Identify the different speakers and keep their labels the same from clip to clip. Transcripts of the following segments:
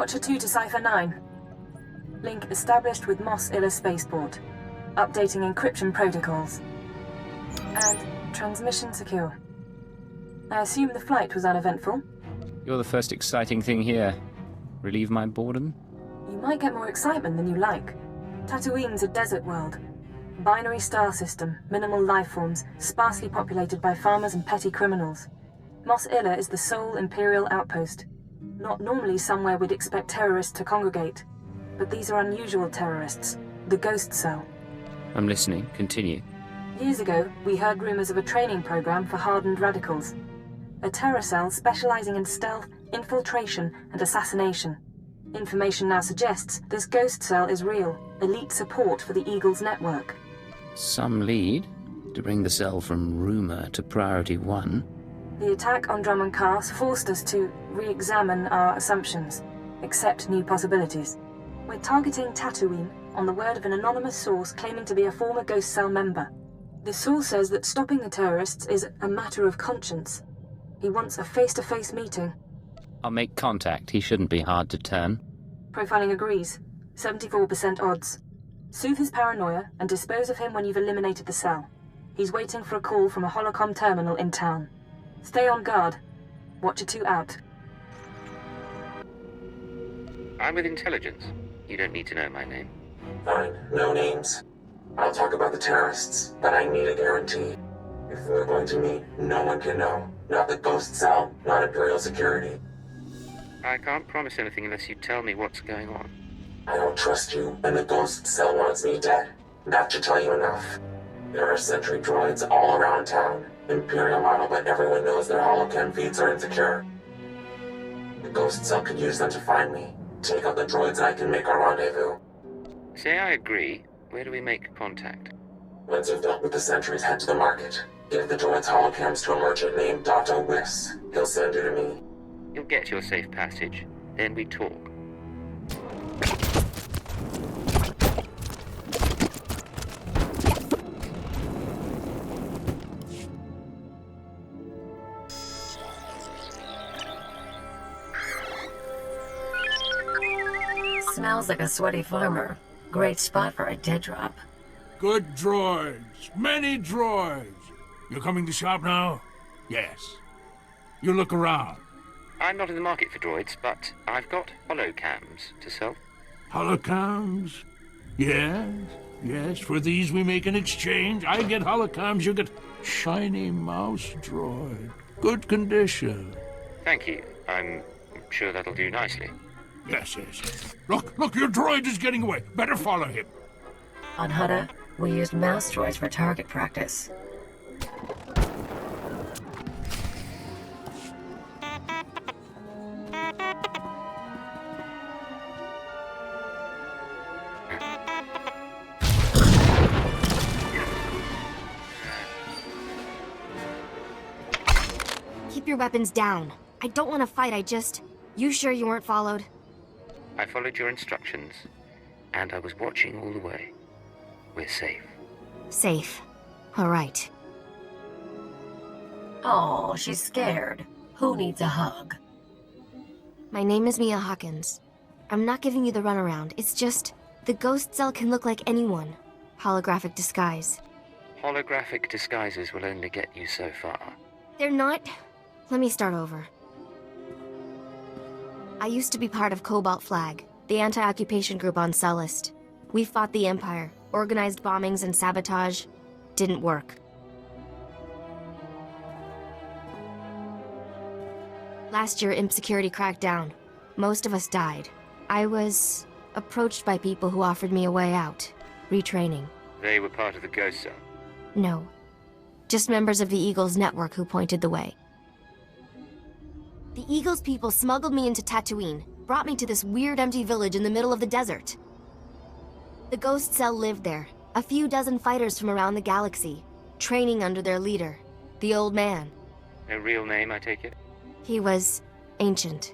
Speaker 1: Watcher 2 to Cipher 9. Link established with Mos Illa spaceport. Updating encryption protocols. And transmission secure. I assume the flight was uneventful?
Speaker 2: You're the first exciting thing here. Relieve my boredom?
Speaker 1: You might get more excitement than you like. Tatooine's a desert world. Binary star system, minimal life forms, sparsely populated by farmers and petty criminals. Mos Illa is the sole Imperial outpost. Not normally somewhere we'd expect terrorists to congregate. But these are unusual terrorists. The Ghost Cell.
Speaker 2: I'm listening. Continue.
Speaker 1: Years ago, we heard rumors of a training program for hardened radicals. A terror cell specializing in stealth, infiltration, and assassination. Information now suggests this Ghost Cell is real, elite support for the Eagles network.
Speaker 2: Some lead to bring the cell from rumor to priority 1.
Speaker 1: The attack on Drummond Cast forced us to re-examine our assumptions, accept new possibilities. We're targeting Tatooine on the word of an anonymous source claiming to be a former Ghost Cell member. The source says that stopping the terrorists is a matter of conscience. He wants a face-to-face meeting.
Speaker 2: I'll make contact. He shouldn't be hard to turn.
Speaker 1: Profiling agrees. 74% odds. Soothe his paranoia and dispose of him when you've eliminated the cell. He's waiting for a call from a holocom terminal in town. Stay on guard. Watcher 2 out.
Speaker 3: I'm with intelligence. You don't need to know my name.
Speaker 4: Fine, no names. I'll talk about the terrorists, but I need a guarantee. If we're going to meet, no one can know. Not the Ghost Cell, not Imperial security.
Speaker 3: I can't promise anything unless you tell me what's going on.
Speaker 4: I don't trust you, and the Ghost Cell wants me dead. That should tell you enough. There are sentry droids all around town. Imperial model, but everyone knows their holocam feeds are insecure. The Ghost Cell could use them to find me. Take out the droids and I can make our rendezvous.
Speaker 3: Say I agree. Where do we make contact?
Speaker 4: Once you've dealt with the sentries, head to the market. Give the droids holocams to a merchant named Dr. Wiss. He'll send you to me.
Speaker 3: You'll get your safe passage. Then we talk.
Speaker 5: Smells like a sweaty farmer. Great spot for a dead drop.
Speaker 6: Good droids. Many droids. You're coming to shop now? Yes. You look around.
Speaker 3: I'm not in the market for droids, but I've got holocams to sell.
Speaker 6: Holocams? Yes. Yes, for these we make an exchange. I get holocams, you get shiny mouse droid. Good condition.
Speaker 3: Thank you. I'm sure that'll do nicely.
Speaker 6: Yes. Look, your droid is getting away. Better follow him.
Speaker 5: On Hutta, we used mouse droids for target practice.
Speaker 7: Keep your weapons down. I don't want to fight, You sure you weren't followed?
Speaker 3: I followed your instructions, and I was watching all the way. We're safe.
Speaker 7: Safe. All right.
Speaker 5: Oh, she's scared. Who needs a hug?
Speaker 7: My name is Mia Hawkins. I'm not giving you the runaround. It's just, the Ghost Cell can look like anyone. Holographic disguise.
Speaker 3: Holographic disguises will only get you so far.
Speaker 7: They're not... Let me start over. I used to be part of Cobalt Flag, the anti-occupation group on Sullust. We fought the Empire, organized bombings and sabotage. Didn't work. Last year, Imp Security cracked down. Most of us died. I was approached by people who offered me a way out. Retraining.
Speaker 3: They were part of the Ghost Cell?
Speaker 7: No. Just members of the Eagles network who pointed the way. The Eagles people smuggled me into Tatooine, brought me to this weird empty village in the middle of the desert. The Ghost Cell lived there, a few dozen fighters from around the galaxy, training under their leader, the Old Man.
Speaker 3: No real name, I take it?
Speaker 7: He was ancient.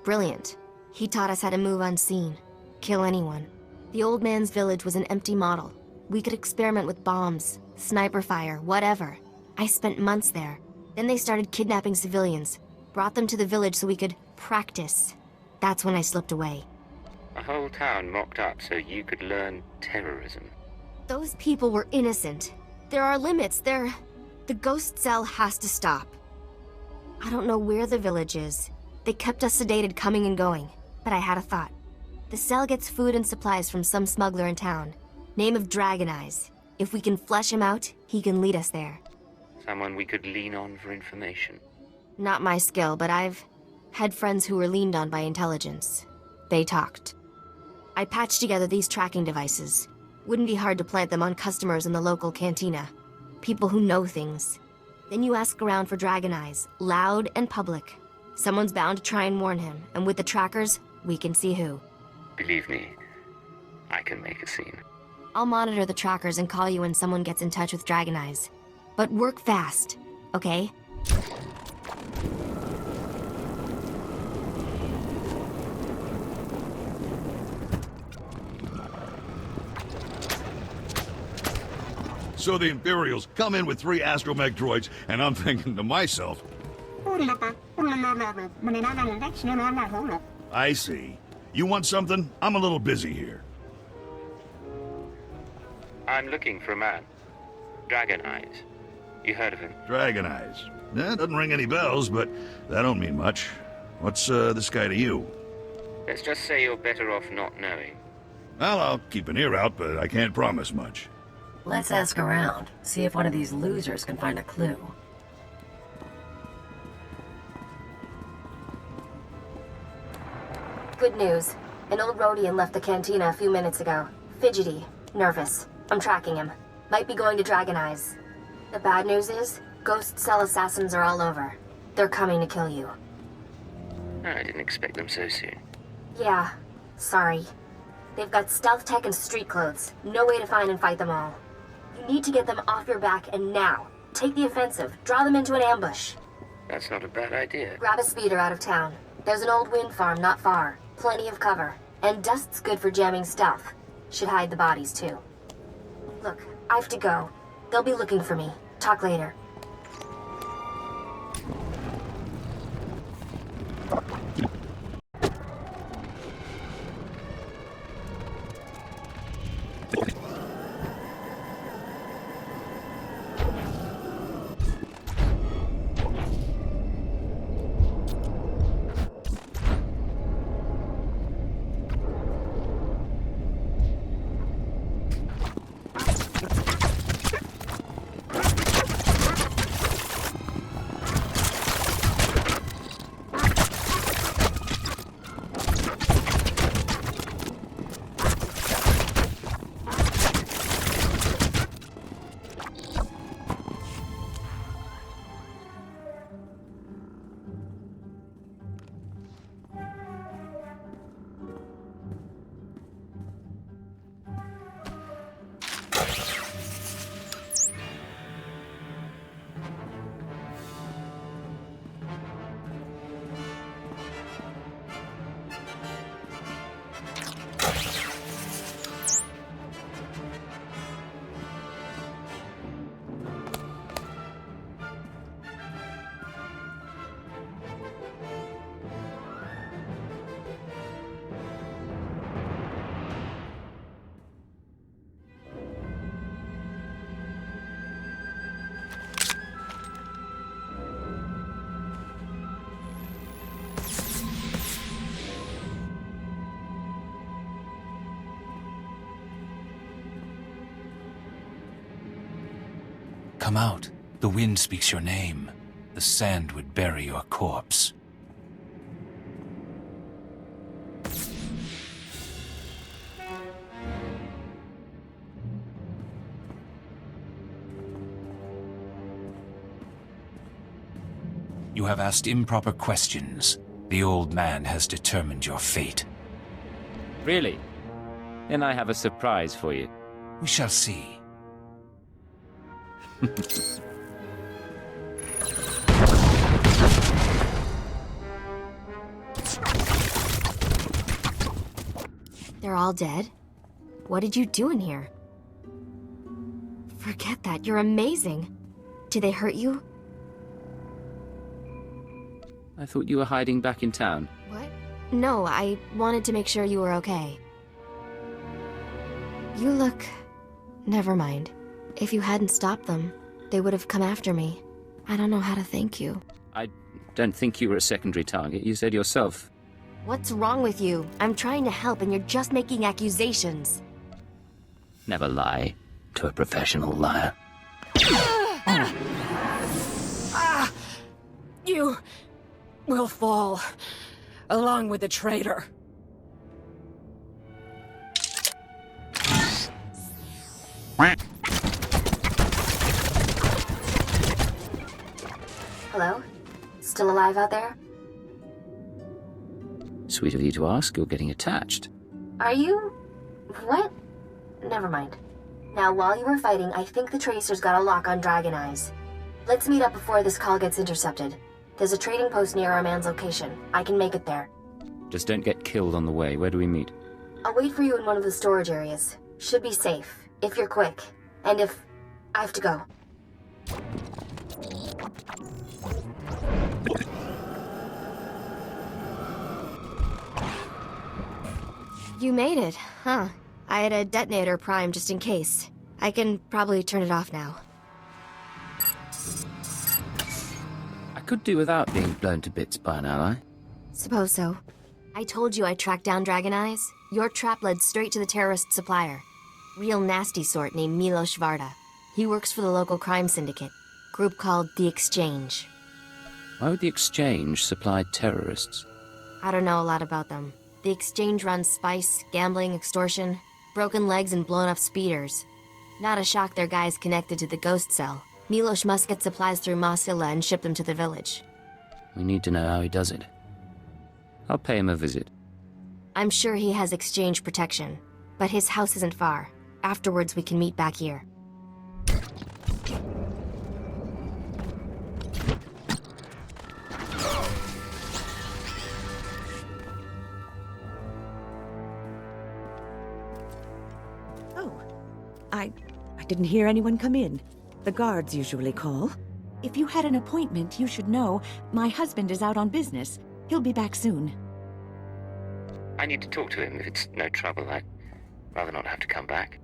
Speaker 7: Brilliant. He taught us how to move unseen, kill anyone. The Old Man's village was an empty model. We could experiment with bombs, sniper fire, whatever. I spent months there. Then they started kidnapping civilians, brought them to the village so we could practice. That's when I slipped away.
Speaker 3: A whole town mocked up so you could learn terrorism.
Speaker 7: Those people were innocent. There are limits. The ghost cell has to stop. I don't know where the village is. They kept us sedated coming and going, but I had a thought. The cell gets food and supplies from some smuggler in town. Name of Dragon Eyes. If we can flesh him out, he can lead us there.
Speaker 3: Someone we could lean on for information.
Speaker 7: Not my skill, but I've had friends who were leaned on by intelligence. They talked. I patched together these tracking devices. Wouldn't be hard to plant them on customers in the local cantina. People who know things. Then you ask around for Dragon Eyes, loud and public. Someone's bound to try and warn him, and with the trackers, we can see who.
Speaker 3: Believe me, I can make a scene.
Speaker 7: I'll monitor the trackers and call you when someone gets in touch with Dragon Eyes. But work fast, okay?
Speaker 8: So the Imperials come in with 3 astromech droids, and I'm thinking to myself, I see. You want something? I'm a little busy here.
Speaker 3: I'm looking for a man. Dragon Eyes. You heard of him?
Speaker 8: Dragon Eyes. Doesn't ring any bells, but that don't mean much. What's this guy to you?
Speaker 3: Let's just say you're better off not knowing.
Speaker 8: Well, I'll keep an ear out, but I can't promise much.
Speaker 5: Let's ask around, see if one of these losers can find a clue.
Speaker 7: Good news. An old Rhodian left the cantina a few minutes ago. Fidgety. Nervous. I'm tracking him. Might be going to Dragon Eyes. The bad news is, ghost cell assassins are all over. They're coming to kill you.
Speaker 3: I didn't expect them so soon.
Speaker 7: Yeah. Sorry. They've got stealth tech and street clothes. No way to find and fight them all. You need to get them off your back, and now. Take the offensive. Draw them into an ambush.
Speaker 3: That's not a bad idea.
Speaker 7: Grab a speeder out of town. There's an old wind farm not far. Plenty of cover. And dust's good for jamming stealth. Should hide the bodies, too. Look, I have to go. They'll be looking for me. Talk later.
Speaker 9: Come out. The wind speaks your name. The sand would bury your corpse. You have asked improper questions. The old man has determined your fate.
Speaker 2: Really? Then I have a surprise for you.
Speaker 9: We shall see.
Speaker 7: They're all dead? What did you do in here? Forget that, you're amazing. Did they hurt you?
Speaker 2: I thought you were hiding back in town.
Speaker 7: What? No, I wanted to make sure you were okay. You look... Never mind. If you hadn't stopped them, they would have come after me. I don't know how to thank you.
Speaker 2: I don't think you were a secondary target. You said yourself.
Speaker 7: What's wrong with you? I'm trying to help and you're just making accusations.
Speaker 2: Never lie to a professional liar.
Speaker 10: You will fall, along with the traitor.
Speaker 7: Hello? Still alive out there?
Speaker 2: Sweet of you to ask. You're getting attached.
Speaker 7: Are you... what? Never mind. Now, while you were fighting, I think the Tracers got a lock on Dragon Eyes. Let's meet up before this call gets intercepted. There's a trading post near our man's location. I can make it there.
Speaker 2: Just don't get killed on the way. Where do we meet?
Speaker 7: I'll wait for you in one of the storage areas. Should be safe, if you're quick. And if... I have to go. You made it, huh? I had a detonator primed just in case. I can probably turn it off now.
Speaker 2: I could do without being blown to bits by an ally.
Speaker 7: Suppose so. I told you I tracked down Dragon Eyes. Your trap led straight to the terrorist supplier. Real nasty sort named Milos Varda. He works for the local crime syndicate. Group called The Exchange.
Speaker 2: Why would the Exchange supply terrorists?
Speaker 7: I don't know a lot about them. The Exchange runs spice, gambling, extortion, broken legs, and blown up speeders. Not a shock their guys connected to the ghost cell. Milos must get supplies through Mos Illa and ship them to the village.
Speaker 2: We need to know how he does it. I'll pay him a visit.
Speaker 7: I'm sure he has Exchange protection, but his house isn't far. Afterwards, we can meet back here.
Speaker 11: I didn't hear anyone come in. The guards usually call. If you had an appointment, you should know. My husband is out on business. He'll be back soon.
Speaker 3: I need to talk to him if it's no trouble. I'd rather not have to come back.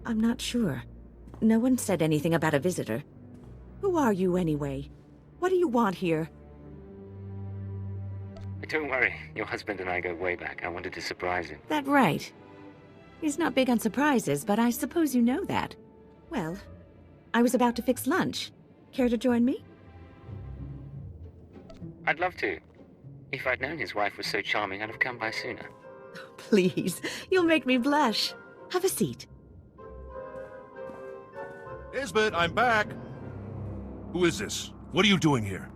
Speaker 11: I'm not sure. No one said anything about a visitor. Who are you, anyway? What do you want here?
Speaker 3: Don't worry. Your husband and I go way back. I wanted to surprise him.
Speaker 11: That right. He's not big on surprises, but I suppose you know that. Well, I was about to fix lunch. Care to join me?
Speaker 3: I'd love to. If I'd known his wife was so charming, I'd have come by sooner.
Speaker 11: Please, you'll make me blush. Have a seat.
Speaker 12: Nisbet, I'm back. Who is this? What are you doing here?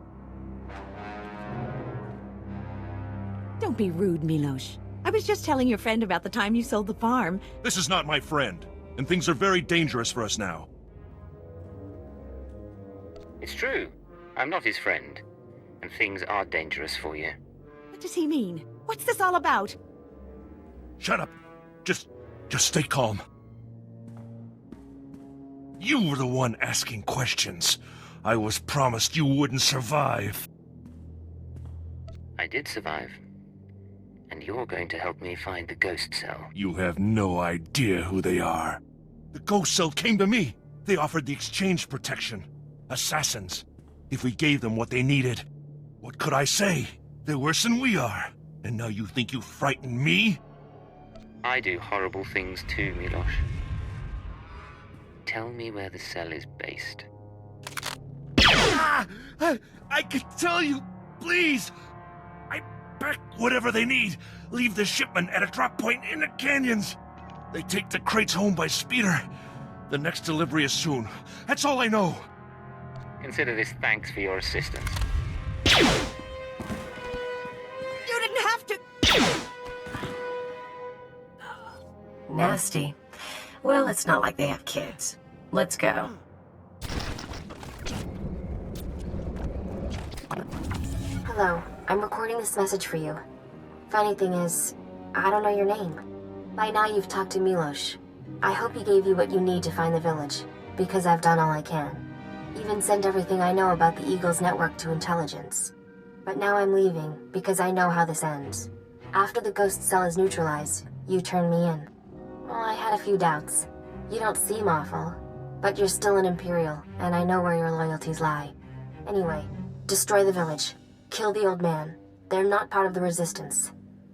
Speaker 11: Don't be rude, Milos. I was just telling your friend about the time you sold the farm.
Speaker 12: This is not my friend, and things are very dangerous for us now.
Speaker 3: It's true. I'm not his friend, and things are dangerous for you.
Speaker 11: What does he mean? What's this all about?
Speaker 12: Shut up. Just stay calm. You were the one asking questions. I was promised you wouldn't survive.
Speaker 3: I did survive. And you're going to help me find the ghost cell.
Speaker 12: You have no idea who they are. The ghost cell came to me. They offered the Exchange protection. Assassins. If we gave them what they needed. What could I say? They're worse than we are. And now you think you frighten me?
Speaker 3: I do horrible things too, Milos. Tell me where the cell is based.
Speaker 12: I can tell you, please! I pack whatever they need. Leave the shipment at a drop point in the canyons. They take the crates home by speeder. The next delivery is soon. That's all I know.
Speaker 3: Consider this thanks for your assistance.
Speaker 11: You didn't have to...
Speaker 5: Nasty. Well, it's not like they have kids. Let's go.
Speaker 7: Hello, I'm recording this message for you. Funny thing is, I don't know your name. By now you've talked to Milos. I hope he gave you what you need to find the village, because I've done all I can. Even sent everything I know about the Eagle's network to intelligence. But now I'm leaving, because I know how this ends. After the ghost cell is neutralized, you turn me in. Well, I had a few doubts. You don't seem awful, but you're still an Imperial, and I know where your loyalties lie. Anyway, destroy the village. Kill the old man. They're not part of the Resistance.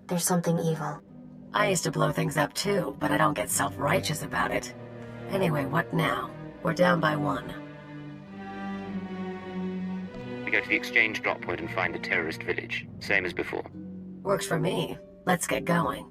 Speaker 7: There's something evil.
Speaker 5: I used to blow things up too, but I don't get self-righteous about it. Anyway, what now? We're down by 1.
Speaker 3: We go to the exchange drop point and find the terrorist village. Same as before.
Speaker 5: Works for me. Let's get going.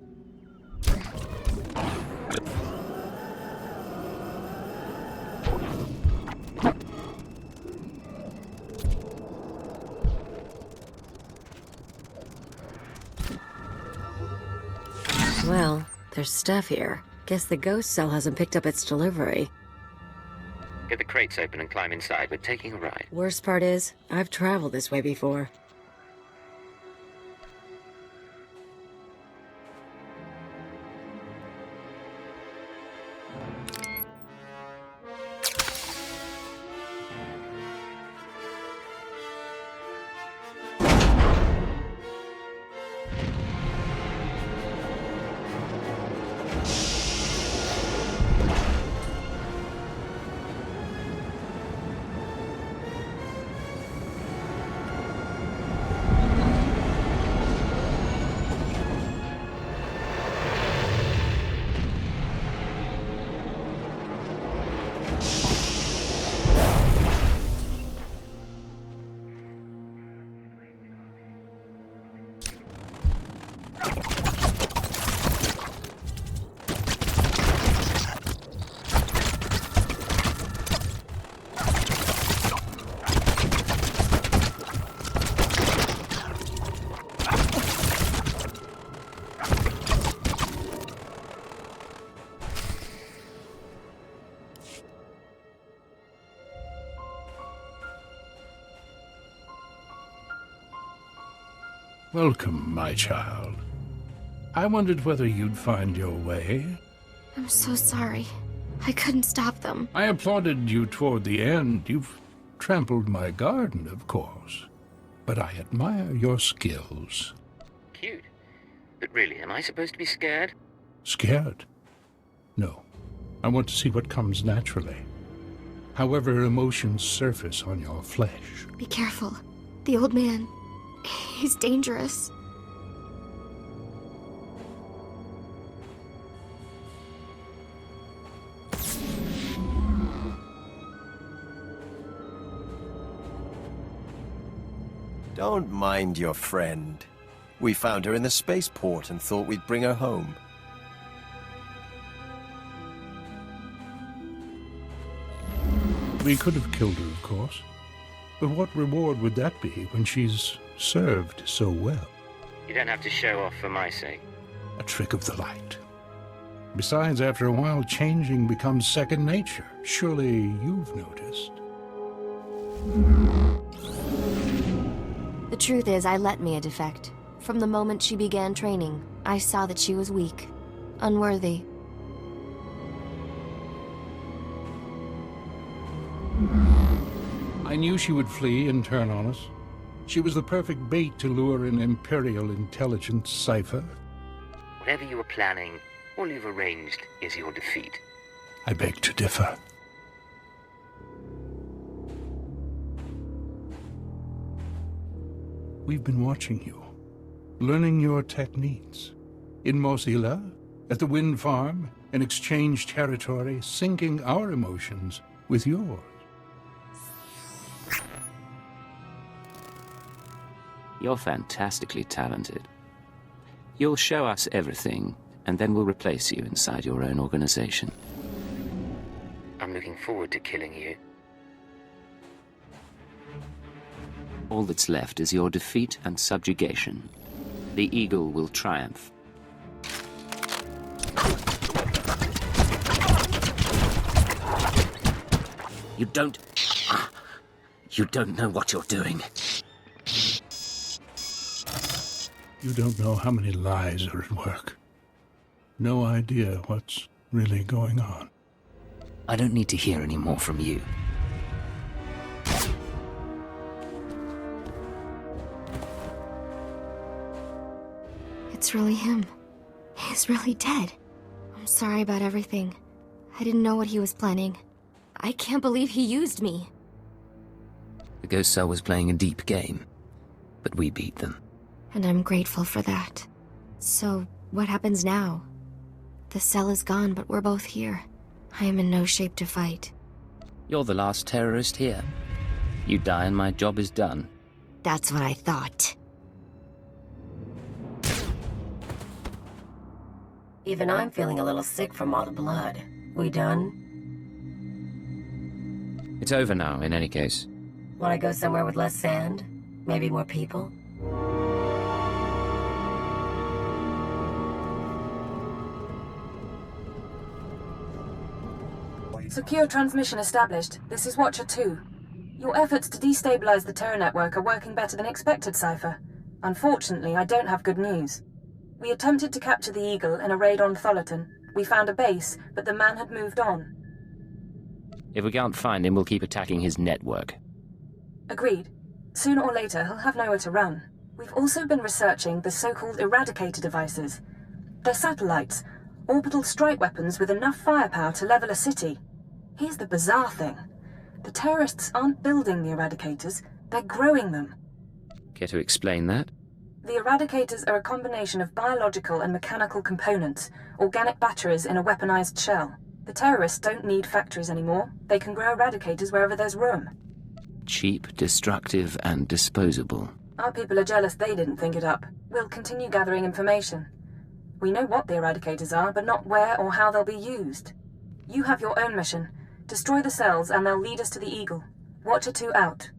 Speaker 5: Well, there's stuff here. Guess the ghost cell hasn't picked up its delivery.
Speaker 3: Get the crates open and climb inside. We're taking a ride.
Speaker 5: Worst part is, I've traveled this way before.
Speaker 6: Welcome, my child. I wondered whether you'd find your way.
Speaker 7: I'm so sorry. I couldn't stop them.
Speaker 6: I applauded you toward the end. You've trampled my garden, of course. But I admire your skills.
Speaker 3: Cute. But really, am I supposed to be scared?
Speaker 6: Scared? No. I want to see what comes naturally. However emotions surface on your flesh.
Speaker 7: Be careful. The old man. He's dangerous.
Speaker 13: Don't mind your friend. We found her in the spaceport and thought we'd bring her home.
Speaker 6: We could have killed her, of course. But what reward would that be when she's served so well?
Speaker 3: You don't have to show off for my sake.
Speaker 6: A trick of the light. Besides, after a while, changing becomes second nature. Surely you've noticed.
Speaker 7: The truth is, I let Mia defect. From the moment she began training, I saw that she was weak, unworthy.
Speaker 6: I knew she would flee and turn on us. She was the perfect bait to lure an Imperial intelligence cipher.
Speaker 3: Whatever you were planning, all you've arranged is your defeat.
Speaker 6: I beg to differ. We've been watching you, learning your techniques. In Mos Ila, at the wind farm, in exchange territory, syncing our emotions with yours.
Speaker 2: You're fantastically talented. You'll show us everything, and then we'll replace you inside your own organization.
Speaker 3: I'm looking forward to killing you.
Speaker 2: All that's left is your defeat and subjugation. The Eagle will triumph. You don't know what you're doing.
Speaker 6: You don't know how many lies are at work. No idea what's really going on.
Speaker 2: I don't need to hear any more from you.
Speaker 7: It's really him. He's really dead. I'm sorry about everything. I didn't know what he was planning. I can't believe he used me.
Speaker 2: The Ghost Cell was playing a deep game, but we beat them.
Speaker 7: And I'm grateful for that. So, what happens now? The cell is gone, but we're both here. I am in no shape to fight.
Speaker 2: You're the last terrorist here. You die and my job is done.
Speaker 7: That's what I thought.
Speaker 5: Even I'm feeling a little sick from all the blood. We done?
Speaker 2: It's over now, in any case.
Speaker 5: Want to go somewhere with less sand? Maybe more people?
Speaker 1: Secure transmission established. This is Watcher 2. Your efforts to destabilize the terror network are working better than expected, Cypher. Unfortunately, I don't have good news. We attempted to capture the Eagle in a raid on Tholiton. We found a base, but the man had moved on.
Speaker 2: If we can't find him, we'll keep attacking his network.
Speaker 1: Agreed. Sooner or later, he'll have nowhere to run. We've also been researching the so-called Eradicator devices. They're satellites, orbital strike weapons with enough firepower to level a city. Here's the bizarre thing. The terrorists aren't building the Eradicators, they're growing them.
Speaker 2: Care to explain that?
Speaker 1: The Eradicators are a combination of biological and mechanical components, organic batteries in a weaponized shell. The terrorists don't need factories anymore. They can grow Eradicators wherever there's room.
Speaker 2: Cheap, destructive, and disposable.
Speaker 1: Our people are jealous they didn't think it up. We'll continue gathering information. We know what the Eradicators are, but not where or how they'll be used. You have your own mission. Destroy the cells and they'll lead us to the Eagle. Watcher 2 out.